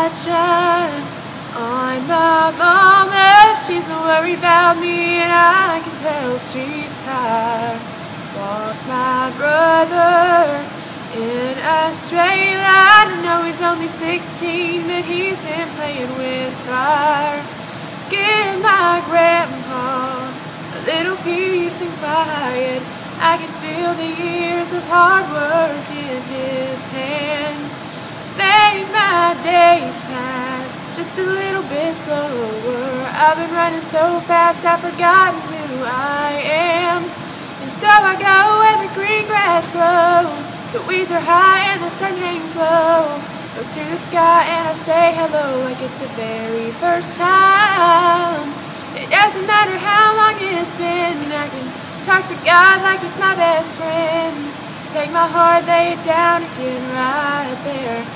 light shine on my mama. She's been worried about me, and I can tell she's tired. Walk my brother in a straight line. I know he's only 16, but he's been playing with fire. Give my grandpa a little peace and quiet. I can feel the years of hard work in his hands. Make my days pass just a little bit slower. I've been running so fast I've forgotten who I am. And so I go where the green grass grows. The weeds are high and the sun hangs low. Look to the sky and I say hello like it's the very first time. It doesn't matter how long it's been. I can talk to God like he's my best friend. Take my heart, lay it down again right there.